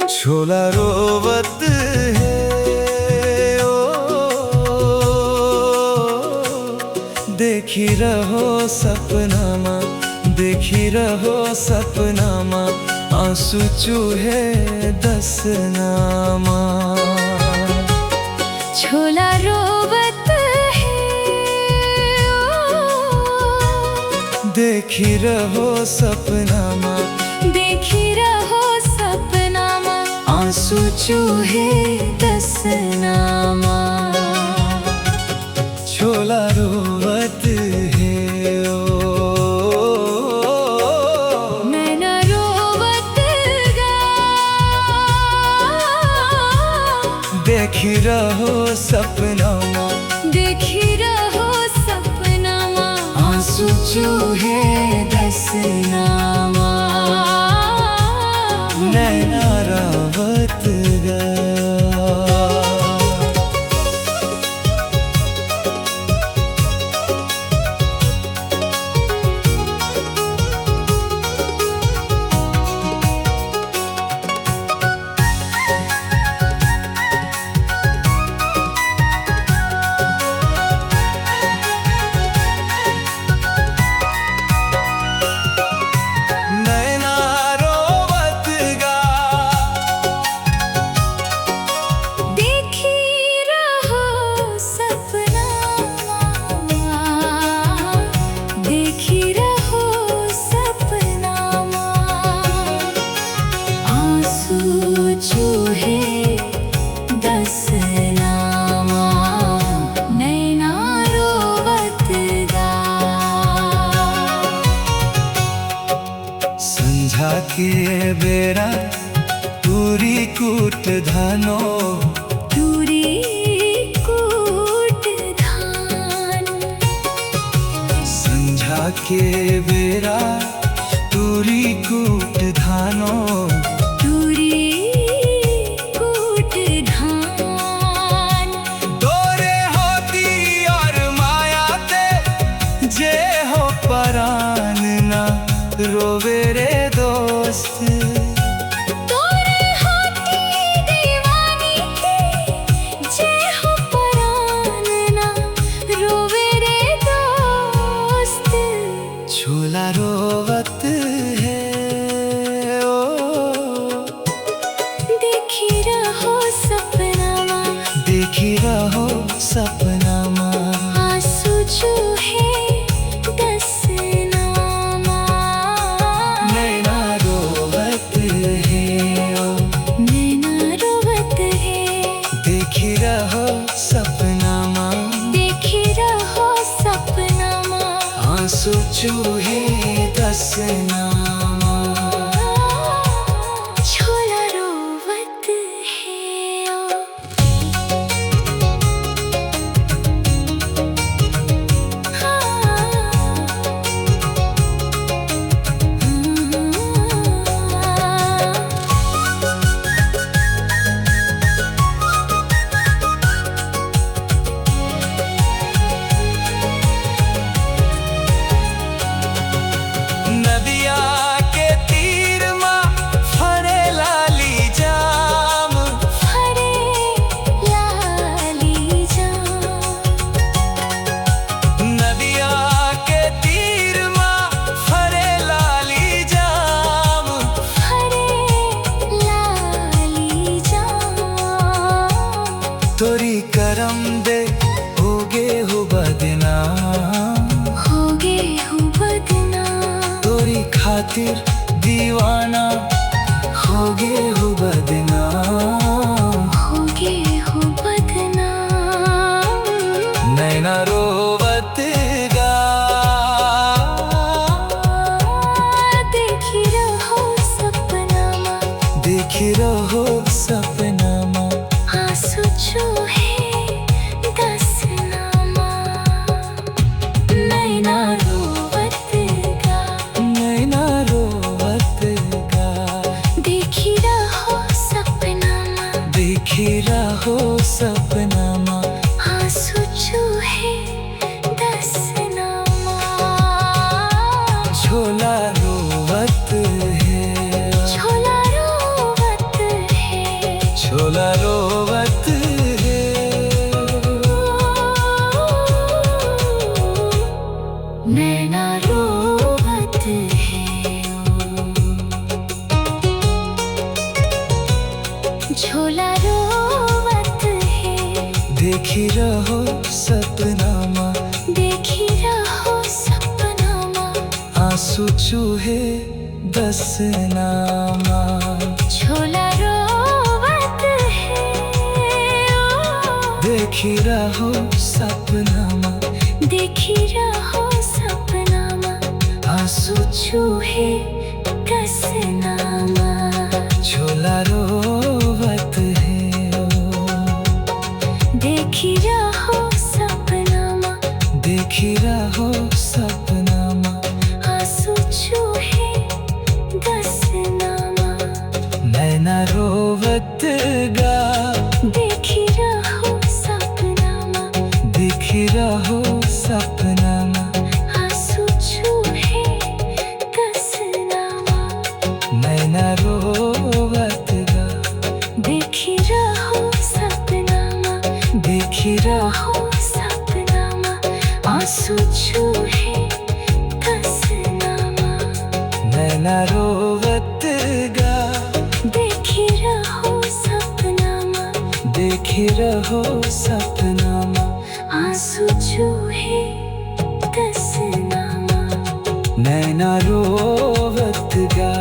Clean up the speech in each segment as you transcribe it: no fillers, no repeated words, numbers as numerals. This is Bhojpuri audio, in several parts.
छोला रोवत है ओ, देखी रहो सपनामा, देखी रहो सपनामा, आंसू चूहे दसनामा। छोला रोवत है ओ, देखी रहो सपनामा, देखी रहो सपनामा, आंसू चूहे दसनामा। छोला रोवत है ओ, नैना रोवत गा, देखी रहो सपनामा, देखी रहो सपनामा, आंसू चूहे दसनामा। नैना रावत गा। संझा के बेरा तुरी कूट धानो, तुरी कूट धान। संझा के बेरा तुरी कूट धानो, तुरी कूट धान। तोरे होती और माया ते जे हो परान ना रोवे रे दोस्त। तोरे होती दीवानी ते जे हो परान ना रोवे रे दोस्त। छोला रोवत है ओ, देखी रहो सपनामा, देखी रहो सपनामा, आंसू चूहे दसनामा। नैना रोवत है ओ, नैना रोवत है, देखी रहो सपनामा, देखी रहो सपनामा, आंसू चूहे दसनामा। छोला रोवत है ओ। नदिया के तीर मा फरे लाली जाम, फरे लाली जाम। नदिया के तीर मा फरे लाली जाम, फरे लाली जाम। तोरी करम दे होगे हो बदनाम, होगे हो बदनाम। तोरी खातिर दीवाना होगे हो बदनाम, होगे हो बदनाम। नैना रोवत गा। देखी रहो सपनामा, देखी रहो सपनामा, आंसू चूहे दसनामा। नैना रोवत गा, नैना रोवत गा। देखी रहो सपनामा, देखी रहो सपनामा, आंसू चूहे दसनामा। छोला रोवत है, छोला रोवत है झोला रोवत है। नैना रोवत है, झोला रोवत है। देखी रहो सपना माँ, देखी रहो सपना माँ, आंसू चूहे दसनामा। झोला रोवत है। देखी रहो सपना माँ, देखी रहो सपना माँ, आंसू चूहे कसनामा। झोला रोवत है। देखी रहो सपना माँ, देखी रहो सपना माँ, आंसू चूहे दसनामा। नैना रोवत गा। देखी रहो सपना माँ, देखी रहो सपना माँ, आंसू चूहे दसनामा। नैना रोवत गा। देखी रहो सपना माँ, देखी रहो रहो सपना माँ, आंसू चूहे दसनामा। नैना रोवत गा। देखी रहो सपना माँ, देखी रहो सपना माँ, आंसू चूहे दसनामा। नैना रोवत गा।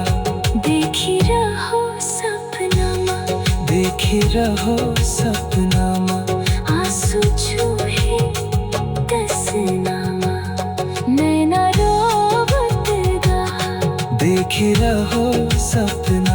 देखी रहो सपना माँ, देखी रहो सपना माँ, आंसू चूहे दसनामा। नैना रोवत गा। देखी रहो सपना